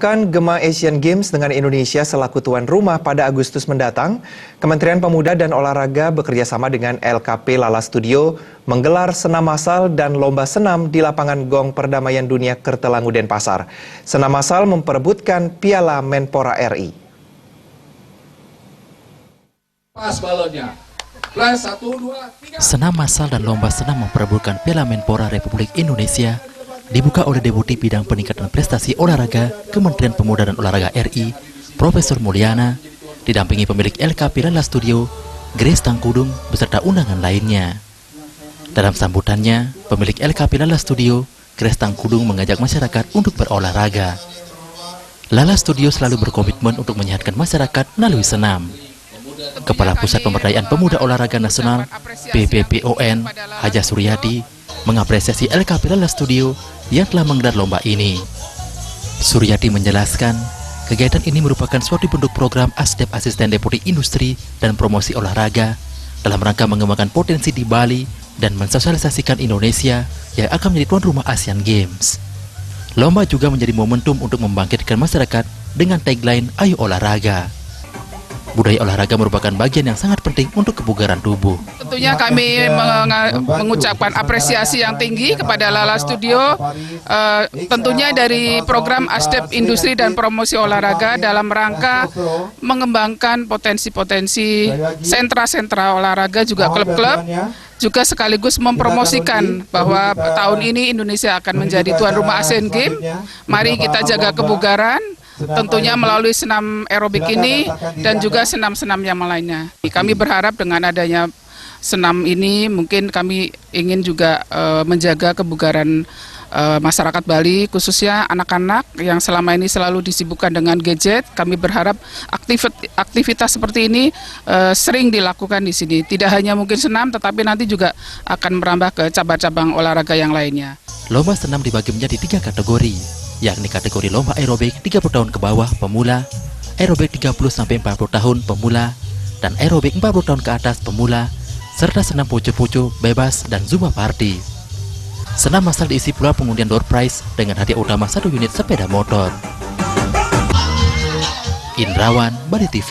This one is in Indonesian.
Kan Gema Asian Games dengan Indonesia selaku tuan rumah pada Agustus mendatang, Kementerian Pemuda dan Olahraga bekerjasama dengan LKP Lala Studio menggelar senam massal dan lomba senam di lapangan Gong Perdamaian Dunia Kertelangu Denpasar. Senam massal memperebutkan Piala Menpora RI. Pas balonnya. Plus 1, 2, 3. Senam massal dan lomba senam memperebutkan Piala Menpora Republik Indonesia dibuka oleh Deputi Bidang Peningkatan Prestasi Olahraga Kementerian Pemuda dan Olahraga RI, Profesor Mulyana, didampingi pemilik LKP Lala Studio, Grace Tangkudung, beserta undangan lainnya. Dalam sambutannya, pemilik LKP Lala Studio, Grace Tangkudung, mengajak masyarakat untuk berolahraga. Lala Studio selalu berkomitmen untuk menyehatkan masyarakat melalui senam. Kepala Pusat Pemberdayaan Pemuda Olahraga Nasional, PPPON, Haja Suryati, mengapresiasi LKP Lala Studio yang telah menggelar lomba ini. Suryati menjelaskan, kegiatan ini merupakan suatu bentuk program ASDEP Asisten Deputi Industri dan Promosi Olahraga dalam rangka mengembangkan potensi di Bali dan mensosialisasikan Indonesia yang akan menjadi tuan rumah Asian Games. Lomba juga menjadi momentum untuk membangkitkan masyarakat dengan tagline "Ayo Olahraga". Budaya olahraga merupakan bagian yang sangat penting untuk kebugaran tubuh. Tentunya kami mengucapkan apresiasi yang tinggi kepada Lala Studio, tentunya dari program ASDEP Industri dan Promosi Olahraga dalam rangka mengembangkan potensi-potensi sentra-sentra olahraga, juga klub-klub, juga sekaligus mempromosikan bahwa tahun ini Indonesia akan menjadi tuan rumah Asian Games. Mari kita jaga kebugaran, tentunya melalui senam aerobik ini dan juga senam-senam yang lainnya. Kami berharap dengan adanya senam ini mungkin kami ingin juga menjaga kebugaran masyarakat Bali, khususnya anak-anak yang selama ini selalu disibukkan dengan gadget. Kami berharap aktivitas seperti ini sering dilakukan di sini. Tidak hanya mungkin senam, tetapi nanti juga akan merambah ke cabang-cabang olahraga yang lainnya. Lomba senam dibagi menjadi 3 kategori, yakni kategori lomba aerobik 30 tahun ke bawah pemula, aerobik 30-40 tahun pemula, dan aerobik 40 tahun ke atas pemula, serta senam pucu-pucu, bebas, dan Zumba Party. Senam massal diisi pula pengundian door prize dengan hadiah utama 1 unit sepeda motor. Indrawan, Bali TV.